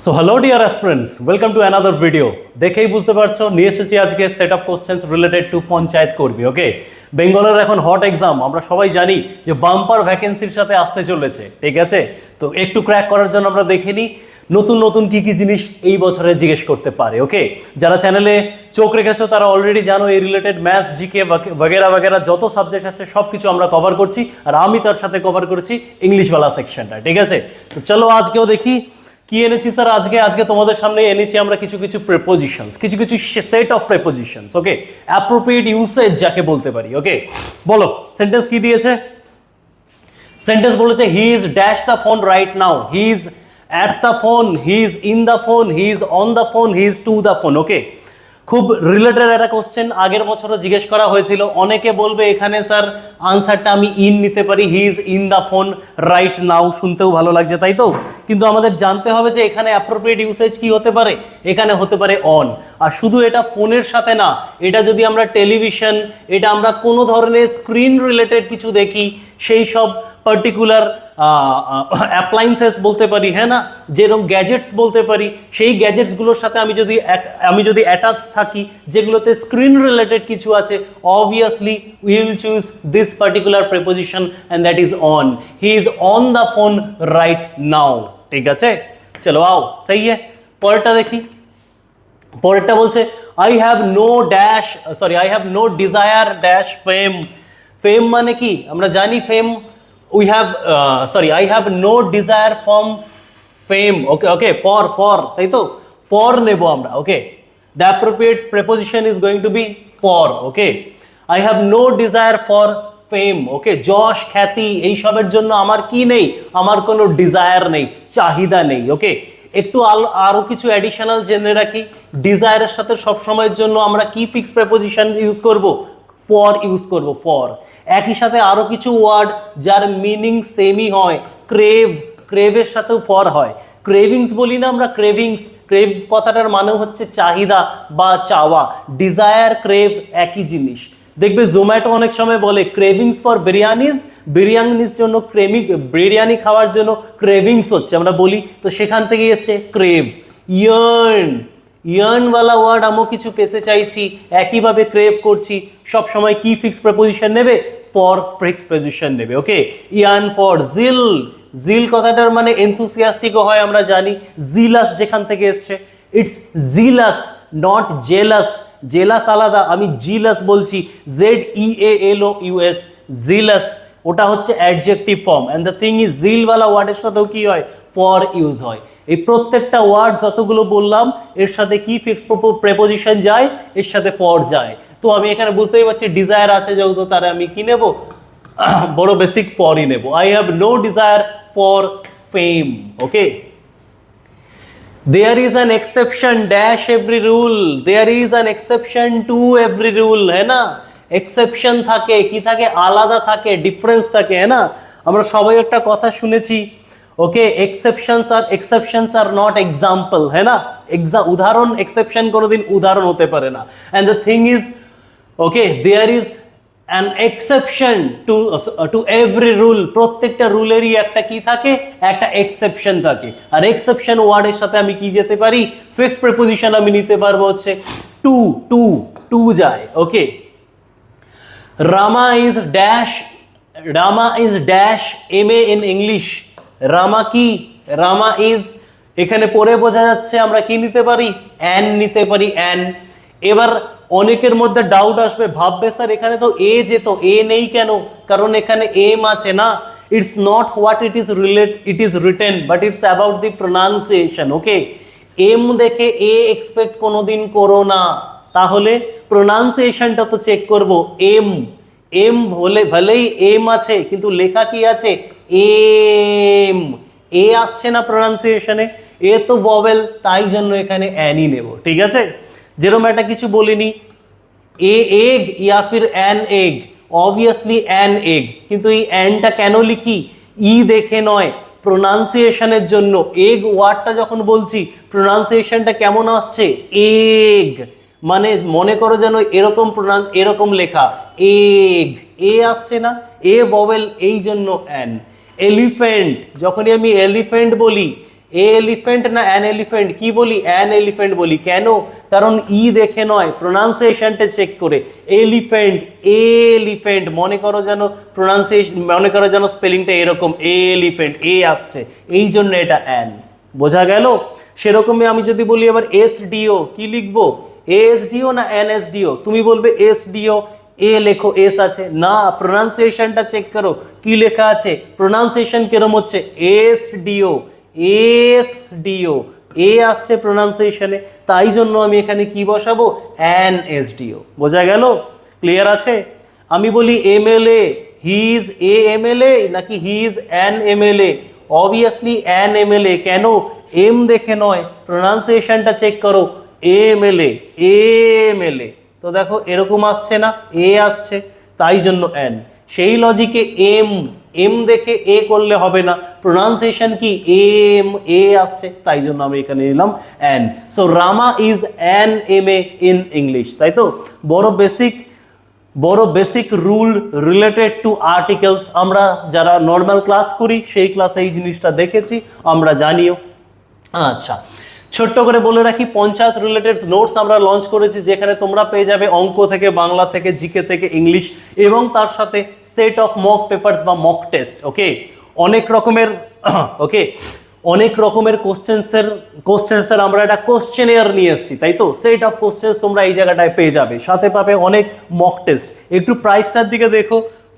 So hello dear aspirants, welcome to another video. দেখেই বুঝতে পারছো নিয়ে এসেছি আজকে set of questions related to panchayat কর্মী। ওকে, বেঙ্গলের এখন হট এক্সাম, আমরা সবাই জানি যে বাম্পার ভ্যাকেন্সির সাথে আসতে চলেছে। ঠিক আছে, তো একটু ক্র্যাক করার জন্য আমরা দেখে নিই নতুন নতুন কী কী জিনিস এই বছরে জিজ্ঞেস করতে পারে। ওকে, যারা চ্যানেলে চোখ রেখেছো তারা অলরেডি জানো এই রিলেটেড ম্যাথস, জিকে বাগেরা বাগেরা যত সাবজেক্ট আছে সব কিছু আমরা কভার করছি, আর আমি তার সাথে কভার করেছি ইংলিশওয়ালা সেকশনটা। ঠিক আছে, তো চলো আজকেও দেখি কি এনেছি স্যার। আজকে তোমাদের সামনে এনেছি আমরা কিছু কিছু প্রেপোজিশনস, কিছু কিছু set of prepositions. Okay, appropriate usage যাকে বলতে পারি। ওকে, বলো সেন্টেন্স কি দিয়েছে। সেন্টেন্স বলেছে he is dash the phone right now, he is at the phone, he is in the phone, he is on the phone, he is to the phone. Okay, খুব related একটা question, আগের বছরও জিজ্ঞেস করা হয়েছিল। অনেকে বলবে এখানে স্যার আনসারটা আমি ইন নিতে পারি, হি is in the phone right নাও, শুনতেও ভালো লাগছে তাই তো, কিন্তু আমাদের জানতে হবে যে এখানে অ্যাপ্রোপ্রিয়েট ইউসেজ কি হতে পারে। এখানে হতে পারে অন। আর শুধু এটা ফোনের সাথে না, এটা যদি আমরা টেলিভিশন, এটা আমরা কোনো ধরনের স্ক্রিন রিলেটেড কিছু দেখি, সেই সব পার্টিকুলার অ্যাপ্লায়েন্সেস বলতে পারি, হ্যাঁ না, যেরকম গ্যাজেটস বলতে পারি, সেই গ্যাজেটসগুলোর সাথে আমি যদি অ্যাটাচ থাকি, যেগুলোতে স্ক্রিন রিলেটেড কিছু আছে, obviously will choose this particular preposition and that is on. He is on the phone right now. ঠিক আছে, চলো আও সেই পরেরটা দেখি। পরেরটা বলছে I have no dash, sorry I have no desire dash fame. Fame মানে কি আমরা জানি, ফেম we have I have no desire from fame. Okay, for তাই তো, for নেব আমরা। ওকে, the appropriate preposition is going to be for. Okay, I have no desire for fame. ওকে, যশ খ্যাতি এই সবের জন্য আমার কি নেই, আমার কোনো ডিজায়ার নেই, চাহিদা নেই। ওকে, একটু আরো কিছু অ্যাডিশনাল জেনে রাখি, ডিজায়ারের সাথে সব সময়ের জন্য আমরা কি ফিক্স প্রেপোজিশন ইউজ করব, ফর ইউজ করব, ফর। একই সাথে আরো কিছু ওয়ার্ড যার মিনিং সেমই হয়, ক্রেভ, ক্রেভের সাথেও ফর হয়। ক্রেভিংস বলি না আমরা, ক্রেভিংস, ক্রেভ কথাটার মানে হচ্ছে চাহিদা বা চাওয়া। ডিজায়ার, ক্রেভ একই জিনিস। দেখবে জোম্যাটো অনেক সময় বলে ক্রেভিংস ফর বিরিয়ানিজ, বিরিয়ানির জন্য বিরিয়ানি খাওয়ার জন্য ক্রেভিংস হচ্ছে, আমরা বলি, তো সেখান থেকে এসছে ক্রেভ। ইয়ার্ন, ইয়ার্নওয়ালা ওয়ার্ড আমিও কিছু পেতে চাইছি, একইভাবে ক্রেভ করছি, সব সময় কি ফিক্স প্রেপোজিশন নেবে, ফর ফিক্স প্রেপোজিশন নেবে। ওকে, ইয়ার্ন ফর। জিল, জিল কথাটার মানে এনথুসিয়াস্টিকও হয় আমরা জানি, জিলাস যেখান থেকে এসছে, it's zealous not jealous. Jealous আলাদা, আমি জিলাস বলছি, ZEALOUS, জিলাস, ওটা হচ্ছে adjective form. And the thing is জিলওয়ালা ওয়ার্ডের সাথেও কি হয়, ফর ইউজ হয়। এই প্রত্যেকটা ওয়ার্ড যতগুলো বললাম এর সাথে কি ফিক্স প্রেপোজিশন যায়, এর সাথে ফর যায়। তো আমি এখানে বুঝতেই পারছি ডিজায়ার আছে যেহেতু, তারা আমি কি নেব, বড় বেসিক ফরই নেব। I have no desire for fame. Okay, there is an exception dash every rule, there is an exception to every rule, है ना। এক্সেপশন থাকে, কি থাকে, আলাদা থাকে, ডিফারেন্স থাকে, হ্যাঁ না। আমরা সবাই একটা কথা শুনেছি, ওকে, exceptions are not example, है ना। উদাহরণ, এক্সেপশন কোনোদিন উদাহরণ হতে পারে না। and the thing is, okay, there is an exception to every rule, প্রত্যেকটা রুলেরই একটা কি থাকে, একটা এক্সেপশন থাকে। আর এক্সেপশন ওয়ার্ডের সাথে আমি কি যেতে পারি, ফিক্স প্রিপোজিশন আমি নিতে পারবো হচ্ছে টু যায়। Okay, Rama is dash MA in English। Rama কি, রামা ইজ, এখানে পড়ে বোঝা যাচ্ছে আমরা কি নিতে পারি, অ্যান নিতে পারি, অ্যান। এবার অনেকের মধ্যে ডাউট আসবে, ভাববে স্যার এখানে তো এ যেত, এ নেই কেন, কারণ এখানে এম আছে না। It's not what it is written but it's about the pronunciation. Okay, M দেখে এ এক্সপেক্ট কোনোদিন করো না, তাহলে প্রোনাউন্সিয়েশনটা তো চেক করবো। এম ভলেই এম আছে কিন্তু লেখা কি আছে, এম, এ আসছে না প্রোনাউন্সিয়েশনে, এ তো ভোভেল, তাই জন্য এখানে অ্যানই নেব। ঠিক আছে, যেরকম একটা কিছু বলিনি, এ এগ ইয়া ফির an egg, obviously an egg, কিন্তু এই অ্যানটা কেন লিখি, ই দেখে নয়, প্রোনাউন্সিয়েশনের জন্য। এগ ওয়ার্ডটা যখন বলছি প্রোনাউন্সিয়েশনটা কেমন আসছে, এগ, মানে মনে করো যেন এরকম লেখা, এগ, এ আসছে না, এ ভোভেল, এই জন্য অ্যান। এলিফ্যান্ট, যখনই আমি এলিফ্যান্ট বলি, এলিফ্যান্ট না অ্যান এলিফ্যান্ট, কি বলি? অ্যান এলিফ্যান্ট বলি। কেন? কারণ ই দেখে নয়, প্রোনাউন্সিয়েশনটা চেক করে। এলিফ্যান্ট, এলিফ্যান্ট, মনে করো যেন প্রোনাউন্সিয়েশন, মনে করো যেন স্পেলিংটা এরকম, এলিফ্যান্ট, এ আসছে, এই জন্য এটা অ্যান। বোঝা গেল? সেরকমই আমি যদি বলি এবার এসডিও, কি লিখবো? এসডিও না এনএসডিও? তুমি বলবে এসডিও, এ লেখো, এস আছে না, প্রোনাউন্সিয়েশনটা চেক করো, কি লেখা আছে, প্রোনাউন্সিয়েশন কিরম হচ্ছে, এসডিও, এসডিও, এ আসছে প্রোনাউন্সিয়েশনে, তাই জন্য আমি এখানে কি বসাবো, এনএসডিও। বোঝা গেল? ক্লিয়ার আছে? আমি বলি MLA, he is a MLA নাকি he is an MLA? Obviously an MLA. কেন? এম দেখে নয়, প্রোনাউন্সিয়েশনটা চেক করো, এমএলএ, এমএলএ। তো দেখো এরকম আসছে না, এ আসছে, তাই জন্য অ্যান। সেই লজিকে এম, এম দেখে এ করলে হবে না, প্রোনাউন্সিয়েশন কি, এম, এ আসছে, তাই জন্য আমি এখানে নিলাম an. So Rama is an M A in English, তাই তো? বড় basic rule related to articles, আমরা যারা নর্মাল ক্লাস করি সেই ক্লাসে এই জিনিসটা দেখেছি, আমরা জানিও। আচ্ছা, ছোট্ট করে বলে রাখি, পঞ্চায়েত রিলেটেড নোটস আমরা লঞ্চ করেছি, যেখানে তোমরা পেয়ে যাবে অঙ্ক থেকে, বাংলা থেকে, জিকে থেকে, ইংলিশ, এবং তার সাথে সেট অফ মক পেপারস বা মক টেস্ট। ওকে, অনেক রকমের ওকে অনেক রকমের কোশ্চেন্সের আমরা একটা কোশ্চেনিয়ার নিয়ে এসেছি, তাই তো? সেট অফ কোশ্চেন্স তোমরা এই জায়গাটায় পেয়ে যাবে, সাথে পাবে অনেক মক টেস্ট। একটু প্রাইসটার দিকে দেখো,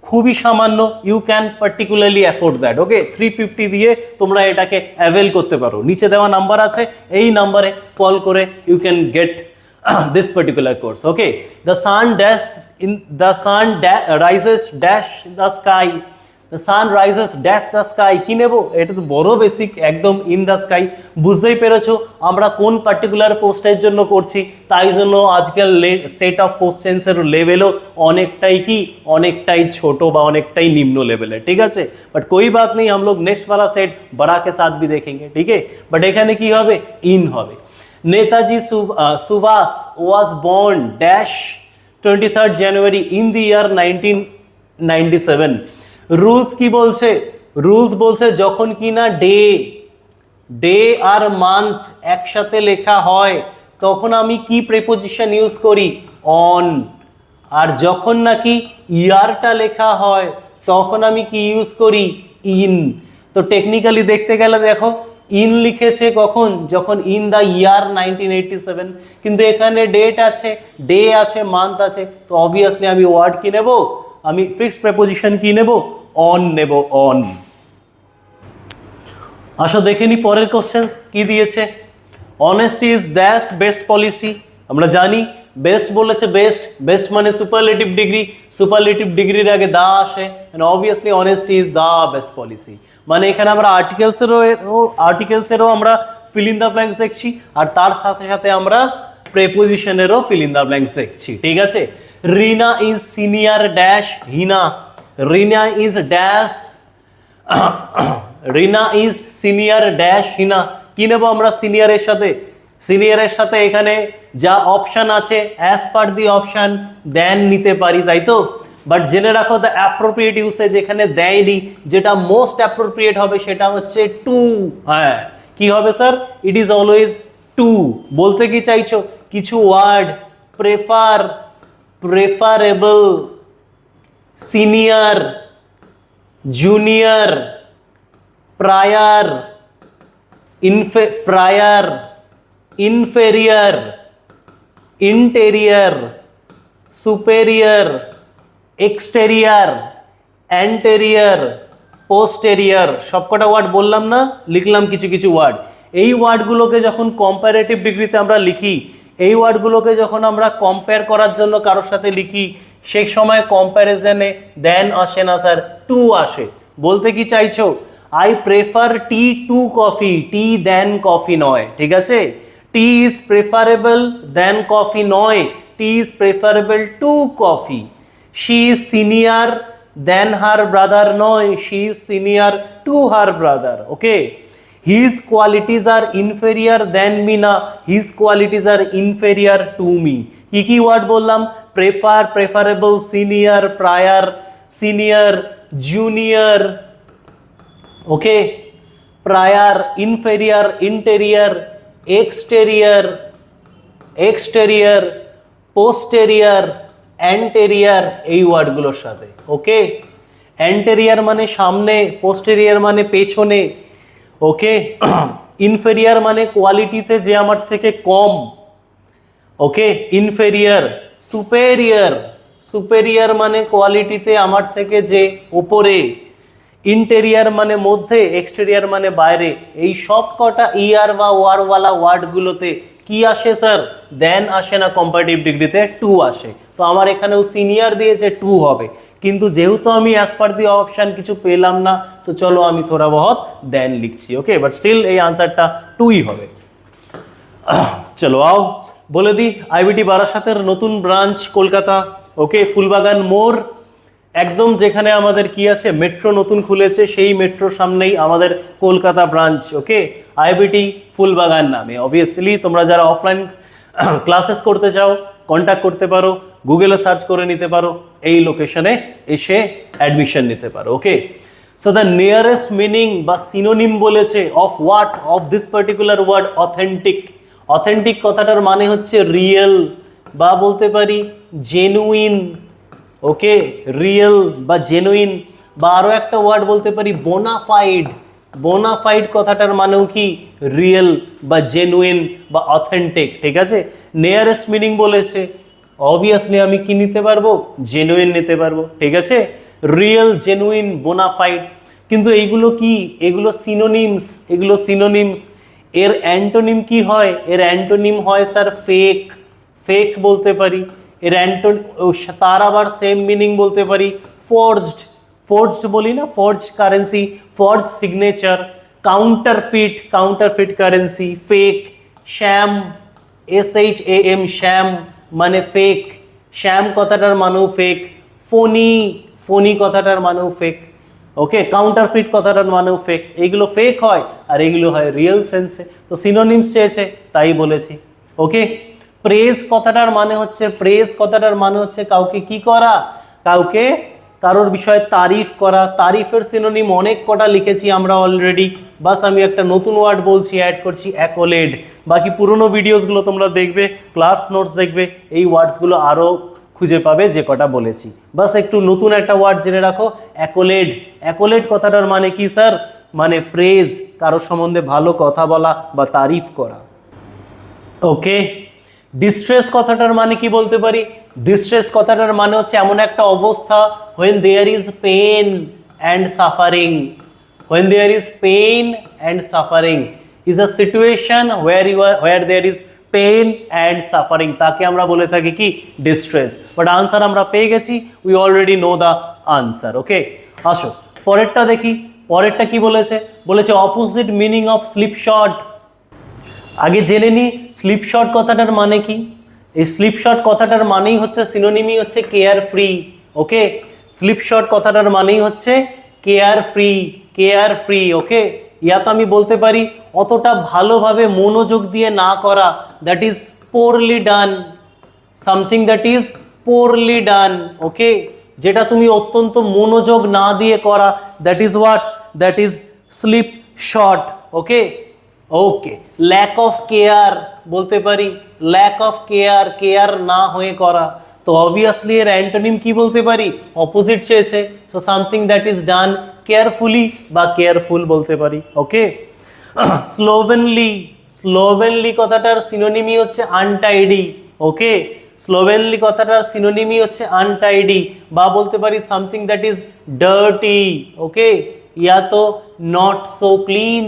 খুবই সামান্য, you can particularly afford that. Okay, 350 দিয়ে তোমরা এটাকে অ্যাভেল করতে পারো। নিচে দেওয়া নাম্বার আছে, এই নাম্বারে কল করে you can get this particular course. Okay, the sun rises dash the sky, the sun rises dash the sky, কি নেব? এটা তো বড় বেসিক, একদম ইন দ্য স্কাই। বুঝতেই পেরেছো আমরা কোন পার্টিকুলার পোস্টের জন্য করছি, তাই জন্য আজকাল সেট অফ কোশ্চেন্সের লেভেলও অনেকটাই ছোট বা অনেকটাই নিম্ন লেভেলে, ঠিক আছে? বাট कोई बात नहीं, हम लोग नेक्स्ट वाला सेट बड़ा के साथ भी देखेंगे, ठीक है? বাট এখানে কি হবে, ইন হবে। Netaji Subhash was born dash 23rd January in the year 1997। Rules কি বলছে? রুলস বলছে যখন কিনা ডে আর মান্থ একসাথে লেখা হয় তখন আমি কি প্রিপোজিশন ইউজ করি, অন। আর যখন নাকি ইয়ারটা লেখা হয় তখন আমি কি ইউজ করি, ইন। তো টেকনিক্যালি দেখতে গেলে দেখো, ইন লিখেছে কখন, যখন ইন দ্য ইয়ার 1987, কিন্তু এখানে ডেট আছে, ডে আছে, মান্থ আছে, তো অবভিয়াসলি আমি ওয়ার্ড কি নেব, আমি ফিক্সড প্রিপোজিশন কি নেব, অন নেব, অন। আসো দেখে নি পরের কোশ্চেন্স কি দিয়েছে। অনেস্টি ইজ দ্যাশ বেস্ট পলিসি, আমরা জানি বেস্ট বলেছে, বেস্ট মানে সুপারলেটিভ ডিগ্রি, সুপারলেটিভ ডিগ্রির আগে দা আসে, obviously honesty is the best policy. মানে এখানে আমরা আর্টিকেলসেরও আমরা ফিল ইন দ্য ব্ল্যাঙ্কস দেখছি, আর তার সাথে সাথে আমরা প্রেপোজিশনেরও ফিল ইন দ্য ব্ল্যাঙ্কস দেখছি, ঠিক আছে? Rina is senior dash Hina, Rina is dash Rina is senior dash Hina, কি নেব আমরা সিনিয়রের সাথে? সিনিয়রের সাথে এখানে যা অপশন আছে অ্যাজ পার দি অপশন দেন নিতে পারি, তাই তো? বাট জেনে রাখো দ্য অ্যাপ্রোপ্রিয়েট ইউসেজ এখানে দেয়নি, যেটা মোস্ট অ্যাপ্রোপ্রিয়েট হবে সেটা হচ্ছে টু। হ্যাঁ, কি হবে sir? It is always two. বলতে কি চাইছো? কিছু word preferable, senior, junior, prior, inferior, interior, superior, exterior, anterior, posterior, সবকটা ওয়ার্ড বললাম না, লিখলাম কিছু কিছু ওয়ার্ড। এই ওয়ার্ডগুলোকে যখন কম্পারেটিভ ডিগ্রিতে আমরা লিখি, এই ওয়ার্ডগুলোকে যখন আমরা কম্পেয়ার করার জন্য কারোর সাথে লিখি, সেই সময় কম্প্যারিজনে দেন আসে না স্যার, টু আসে। বলতে কি চাইছো? I prefer tea to coffee, tea than coffee নয়, ঠিক আছে? Tea is preferable than coffee নয়, tea is preferable to coffee. She is senior than her brother নয়, she is senior to her brother. Okay, his qualities are inferior than me না, his qualities are inferior to me. কি কি word বললাম? Prefer, preferable, senior, prior, senior, junior, okay, prior, inferior, interior, exterior, exterior, posterior, anterior, এই ওয়ার্ডগুলোর সাথে। ওকে, anterior মানে সামনে, posterior মানে পেছনে। ওকে, ইনফেরিয়ার মানে কোয়ালিটিতে যে আমার থেকে কম। ওকে, ইনফেরিয়ার। সুপেরিয়ার, সুপেরিয়ার মানে কোয়ালিটিতে আমার থেকে যে ওপরে। ইন্টেরিয়ার মানে মধ্যে, এক্সটেরিয়ার মানে বাইরে। এই সব কটা ইয়ার বা ওয়ারওয়ালা ওয়ার্ডগুলোতে কি আসে স্যার? দেন আসে না, কম্পারেটিভ ডিগ্রিতে টু আসে। তো আমার এখানেও সিনিয়র দিয়েছে, টু হবে। কিন্তু যেহেতু আমি অ্যাজ পার দি অপশান কিছু পেলাম না, তো চলো আমি থোড়া বহুত দেন লিখছি। ওকে, বাট স্টিল এই আনসারটা টুই হবে। চলো আও বলে দিই, আইবিটি বারাসাতের নতুন ব্রাঞ্চ কলকাতা। ওকে, ফুলবাগান মোড় একদম, যেখানে আমাদের কি আছে, মেট্রো নতুন খুলেছে, সেই মেট্রোর সামনেই আমাদের কলকাতা ব্রাঞ্চ। ওকে, আইবিটি ফুলবাগান নামে। অবভিয়াসলি তোমরা যারা অফলাইন ক্লাসেস করতে চাও কন্ট্যাক্ট করতে পারো, গুগলে সার্চ করে নিতে পারো, এই লোকেশনে এসে অ্যাডমিশন নিতে পারো। Okay, so the nearest meaning বা সিনোনিম বলেছে of what, of this particular word authentic. Authentic কথাটার মানে হচ্ছে রিয়েল বা বলতে পারি জেনুইন। ওকে, রিয়েল বা জেনুইন, বা আরও একটা ওয়ার্ড বলতে পারি বোনাফাইড। বোনাফাইড কথাটার মানেও কি রিয়েল বা জেনুইন বা অথেন্টিক। ঠিক আছে, নিয়ারেস্ট মিনিং বলেছে, অবভিয়াসলি আমি কি নিতে পারবো? জেনুইন নিতে পারবো। ঠিক আছে, রিয়েল, জেনুইন, বোনাফাইড। কিন্তু এইগুলো কি? এগুলো সিনোনিমস, এগুলো সিনোনিমস। এর অ্যান্টোনিম কি হয়? এর অ্যান্টোনিম হয় স্যার ফেক। ফেক বলতে পারি। এর তার আবার সেম মিনিং বলতে পারি ফর্জড। ফর্জড বলি না, forge currency, forge signature. Counterfeit, counterfeit currency. Fake, sham, SHAM, sham মানে ফেক। শ্যাম কথাটার মানেও ফেক। ফোনি, ফোনি কথাটার মানেও ফেক। ওকে, কাউন্টারফিট কথাটার মানেও ফেক। এইগুলো ফেক হয় আর এইগুলো হয় রিয়েল সেন্সে। তো সিনোনিমস চেয়েছে তাই বলেছি। ওকে, প্রেজ কথাটার মানে হচ্ছে, প্রেজ কথাটার মানে হচ্ছে কাউকে কি করা? কাউকে, কারোর বিষয়ে তারিফ করা। তারিফের সিনোনিম অনেক কটা লিখেছি আমরা অলরেডি, বাস আমি একটা নতুন ওয়ার্ড বলছি, অ্যাড করছি অ্যাকোলেড। বাকি পুরোনো ভিডিওসগুলো তোমরা দেখবে, ক্লাস নোটস দেখবে, এই ওয়ার্ডসগুলো আরও খুঁজে পাবে যে কটা বলেছি। বাস একটু নতুন একটা ওয়ার্ড জেনে রাখো, অ্যাকোলেড। অ্যাকোলেড কথাটার মানে কি স্যার? মানে প্রেজ, কারোর সম্বন্ধে ভালো কথা বলা বা তারিফ করা। ওকে, ডিস্ট্রেস কথাটার মানে কি বলতে পারি? ডিস্ট্রেস কথাটার মানে হচ্ছে এমন একটা অবস্থা, when there is pain and suffering, when there is pain and suffering is a situation where there is pain and suffering, তাকে আমরা বলে থাকি কি? ডিস্ট্রেস। বাট আনসার আমরা পেয়ে গেছি, we already know the answer. Okay, আসো পরেরটা দেখি। পরেরটা কি বলেছে? বলেছে অপোজিট মিনিং অফ স্লিপশট। আগে জেনে নি স্লিপশট কথাটার মানে কি। এই স্লিপশট কথাটার মানেই হচ্ছে, সিনোনিমই হচ্ছে কেয়ার ফ্রি। ওকে, স্লিপশট কথাটার মানেই হচ্ছে কেয়ার ফ্রি, কেয়ার ফ্রি। ওকে, ইয়া তো আমি বলতে পারি অতটা ভালোভাবে মনোযোগ দিয়ে না করা, that is poorly done. Something that is poorly done. Okay, যেটা তুমি অত্যন্ত মনোযোগ না দিয়ে করা, that is what? That is slipshod. Okay, okay, lack of care বলতে পারি, ল্যাক অফ কেয়ার, কেয়ার না হয়ে করা। তো অবভিয়াসলি এর অ্যান্টোনিম কি বলতে পারি? অপোজিট চেয়েছে, so something that is done carefully বা কেয়ারফুল বলতে পারি। ওকে, স্লোভেনলি, স্লোভেনলি কথাটার সিনোনিমই হচ্ছে আনটাইডি। ওকে, স্লোভেনলি কথাটার সিনোনিমই হচ্ছে আনটাইডি বা বলতে পারি সামথিং দ্যাট ইজ ডার্টি। ওকে, ইয়া তো not so clean,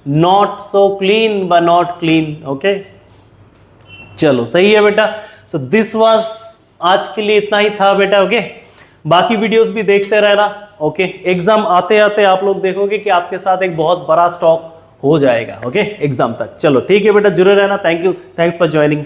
not so clean व नॉट क्लीन। ओके, चलो सही है बेटा। सो दिस वाज आज के लिए इतना ही था बेटा। ओके, बाकी वीडियोस भी देखते रहना। ओके, एग्जाम आते आते आप लोग देखोगे कि आपके साथ एक बहुत बड़ा स्टॉक हो जाएगा। ओके, एग्जाम तक। चलो ठीक है बेटा, जुड़े रहना। Thank you, thanks for joining.